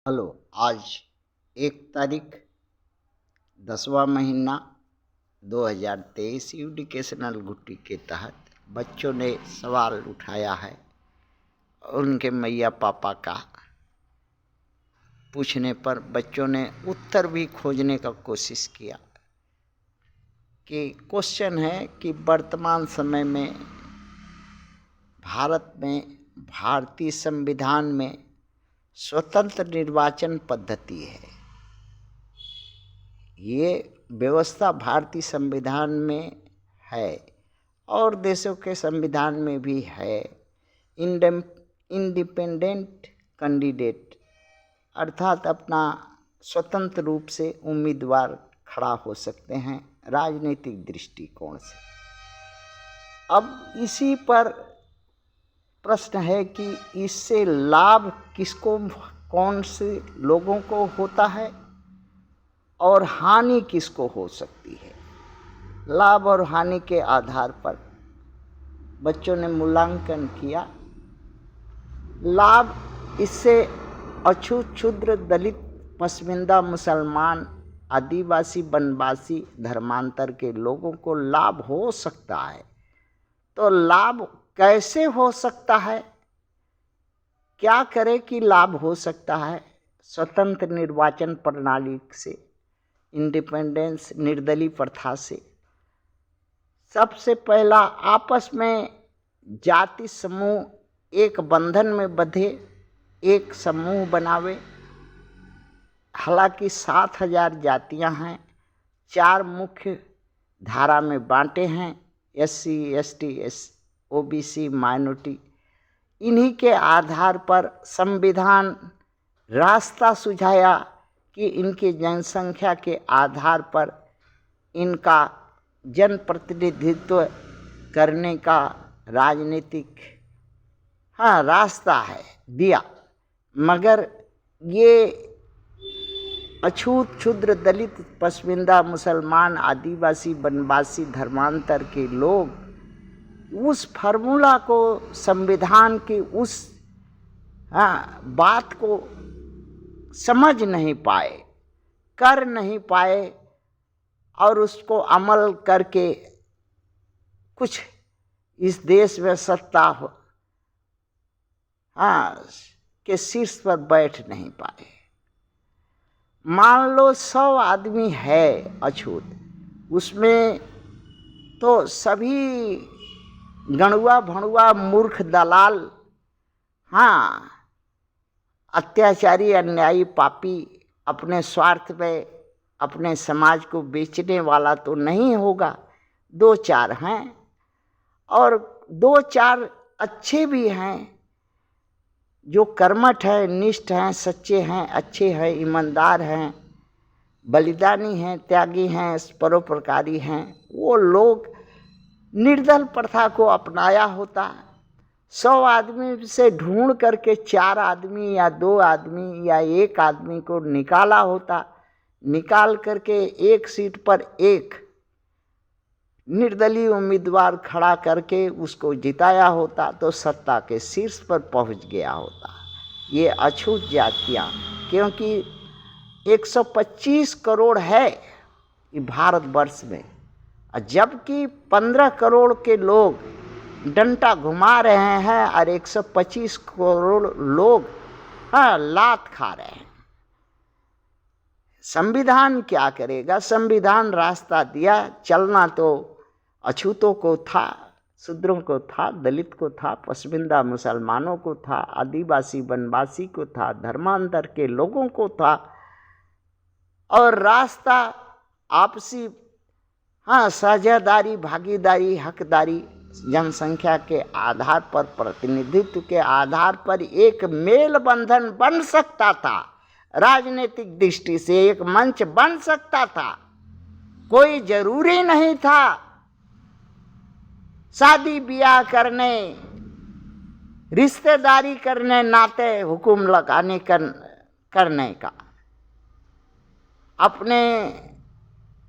Hello. आज 1 तारीख 10वां महीना 2023 एजुकेशनल घुट्टी के तहत बच्चों ने सवाल उठाया है और उनके मैया पापा का पूछने पर बच्चों ने उत्तर भी खोजने का कोशिश किया कि क्वेश्चन है कि वर्तमान समय में भारत में भारतीय संविधान में स्वतंत्र निर्वाचन पद्धति है। ये व्यवस्था भारतीय संविधान में है और देशों के संविधान में भी है। इंडिपेंडेंट कैंडिडेट अर्थात अपना स्वतंत्र रूप से उम्मीदवार खड़ा हो सकते हैं राजनीतिक दृष्टिकोण से। अब इसी पर प्रश्न है कि इससे लाभ किसको, कौन से लोगों को होता है और हानि किसको हो सकती है। लाभ और हानि के आधार पर बच्चों ने मूल्यांकन किया। लाभ, इससे अछूत, क्षुद्र, दलित, पसमानदा, मुसलमान, आदिवासी, वनवासी, धर्मांतर के लोगों को लाभ हो सकता है। तो लाभ कैसे हो सकता है, क्या करे कि लाभ हो सकता है? स्वतंत्र निर्वाचन प्रणाली से, इंडिपेंडेंस, निर्दलीय प्रथा से। सबसे पहला, आपस में जाति समूह एक बंधन में बंधे, एक समूह बनावे। हालांकि 7,000 जातियां हैं, 4 मुख्य धारा में बांटे हैं, SC, ST, OBC, माइनॉरिटी। इन्हीं के आधार पर संविधान रास्ता सुझाया कि इनकी जनसंख्या के आधार पर इनका जनप्रतिनिधित्व करने का राजनीतिक रास्ता है दिया। मगर ये अछूत, क्षुद्र, दलित, पसमानदा, मुसलमान, आदिवासी, वनवासी, धर्मांतर के लोग उस फार्मूला को, संविधान की उस बात को समझ नहीं पाए, कर नहीं पाए और उसको अमल करके कुछ इस देश में सत्ता हो के शीर्ष पर बैठ नहीं पाए। मान लो 100 आदमी है अछूत, उसमें तो सभी गणुआ भणुआ, मूर्ख, दलाल, अत्याचारी, अन्यायी, पापी, अपने स्वार्थ में अपने समाज को बेचने वाला तो नहीं होगा। 2-4 हैं और 2-4 अच्छे भी हैं, जो कर्मठ हैं, निष्ठ हैं, सच्चे हैं, अच्छे हैं, ईमानदार हैं, बलिदानी हैं, त्यागी हैं, परोपकारी हैं। वो लोग निर्दल प्रथा को अपनाया होता। 100 आदमी से ढूंढ करके 4 आदमी या 2 आदमी या 1 आदमी को निकाला होता, निकाल करके एक सीट पर एक निर्दलीय उम्मीदवार खड़ा करके उसको जिताया होता तो सत्ता के शीर्ष पर पहुंच गया होता। ये अछूत जातियां, क्योंकि 125 करोड़ है भारतवर्ष में, जबकि 15 करोड़ के लोग डंडा घुमा रहे हैं और 125 करोड़ लोग लात खा रहे हैं। संविधान क्या करेगा? संविधान रास्ता दिया, चलना तो अछूतों को था, शूद्रों को था, दलित को था, पसमानदा मुसलमानों को था, आदिवासी वनवासी को था, धर्मांतर के लोगों को था। और रास्ता आपसी साझेदारी, भागीदारी, हकदारी, जनसंख्या के आधार पर, प्रतिनिधित्व के आधार पर एक मेल बंधन बन सकता था। राजनीतिक दृष्टि से एक मंच बन सकता था। कोई जरूरी नहीं था शादी ब्याह करने, रिश्तेदारी करने, नाते हुकुम लगाने करने का। अपने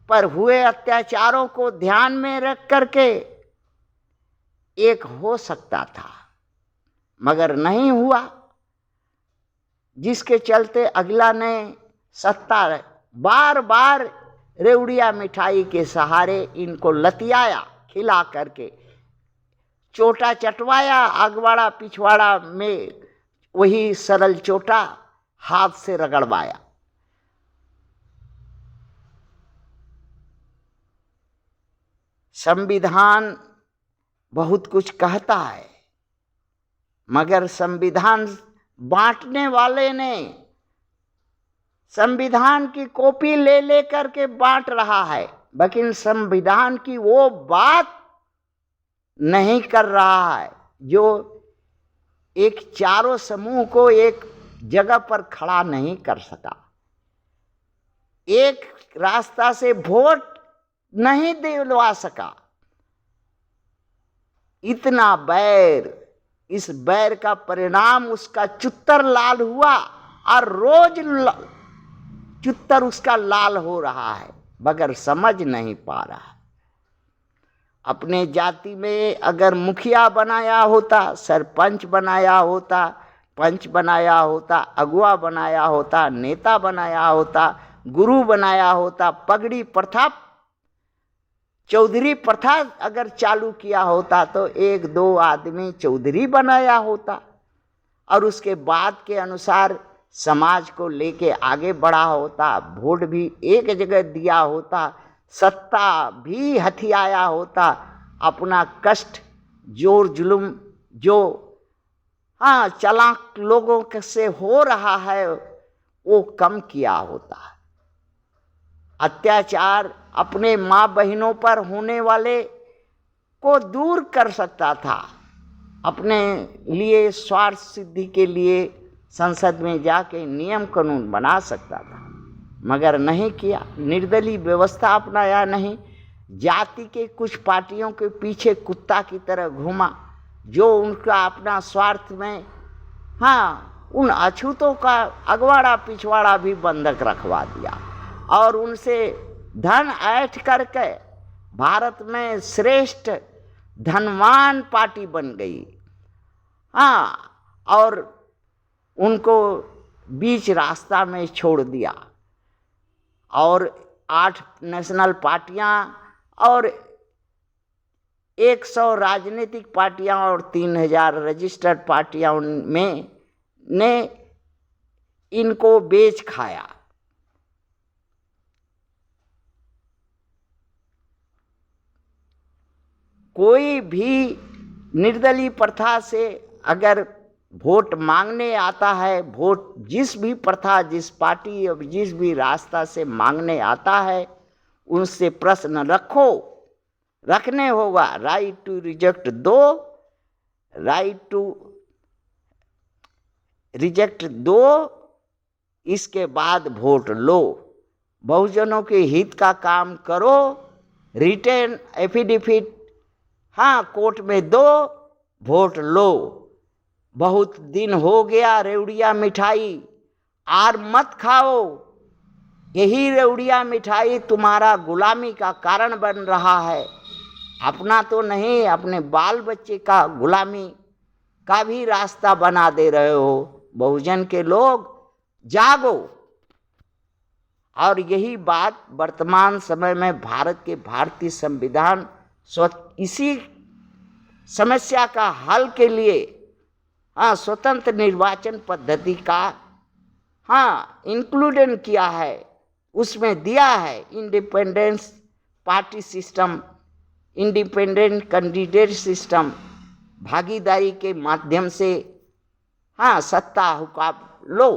पर हुए अत्याचारों को ध्यान में रख करके एक हो सकता था, मगर नहीं हुआ। जिसके चलते अगला ने सत्ता बार बार रेवड़िया मिठाई के सहारे इनको लतियाया, खिला करके चोटा चटवाया, अगवाड़ा पिछवाड़ा में वही सरल चोटा हाथ से रगड़वाया। संविधान बहुत कुछ कहता है, मगर संविधान बांटने वाले ने संविधान की कॉपी ले लेकर के बांट रहा है, लेकिन संविधान की वो बात नहीं कर रहा है जो एक चारों समूह को एक जगह पर खड़ा नहीं कर सका, एक रास्ता से वोट नहीं दिलवा सका। इतना बैर, इस बैर का परिणाम उसका चुत्तर लाल हुआ और रोज चुत्तर उसका लाल हो रहा है, मगर समझ नहीं पा रहा है। अपने जाति में अगर मुखिया बनाया होता, सरपंच बनाया होता, पंच बनाया होता, अगुआ बनाया होता, नेता बनाया होता, गुरु बनाया होता, पगड़ी प्रथा, चौधरी प्रथा अगर चालू किया होता तो एक दो आदमी चौधरी बनाया होता और उसके बाद के अनुसार समाज को लेके आगे बढ़ा होता, वोट भी एक जगह दिया होता, सत्ता भी हथियाया होता, अपना कष्ट जोर जुल्म जो चालाक लोगों से हो रहा है वो कम किया होता। अत्याचार अपने माँ बहनों पर होने वाले को दूर कर सकता था, अपने लिए स्वार्थ सिद्धि के लिए संसद में जाके नियम कानून बना सकता था, मगर नहीं किया। निर्दलीय व्यवस्था अपनाया नहीं, जाति के कुछ पार्टियों के पीछे कुत्ता की तरह घूमा, जो उनका अपना स्वार्थ में उन अछूतों का अगवाड़ा पिछवाड़ा भी बंधक रखवा दिया और उनसे धन ऐंठ करके भारत में श्रेष्ठ धनवान पार्टी बन गई। और उनको बीच रास्ता में छोड़ दिया और 8 नेशनल पार्टियां और 100 राजनीतिक पार्टियां और 3000 रजिस्टर्ड पार्टियां में ने इनको बेच खाया। कोई भी निर्दलीय प्रथा से अगर वोट मांगने आता है, वोट जिस भी प्रथा, जिस पार्टी और जिस भी रास्ता से मांगने आता है, उनसे प्रश्न रखने होगा। राइट टू रिजेक्ट दो, राइट टू रिजेक्ट दो, इसके बाद वोट लो। बहुजनों के हित का काम करो, रिटर्न एफिडेविट कोर्ट में दो, वोट लो। बहुत दिन हो गया रेवड़िया मिठाई आर मत खाओ, यही रेवड़िया मिठाई तुम्हारा गुलामी का कारण बन रहा है। अपना तो नहीं, अपने बाल बच्चे का गुलामी का भी रास्ता बना दे रहे हो। बहुजन के लोग जागो। और यही बात वर्तमान समय में भारत के भारतीय संविधान इसी समस्या का हल के लिए स्वतंत्र निर्वाचन पद्धति का इंक्लूडन किया है। उसमें दिया है independence party system, independent candidate system, भागीदारी के माध्यम से सत्ता हुक्म लो।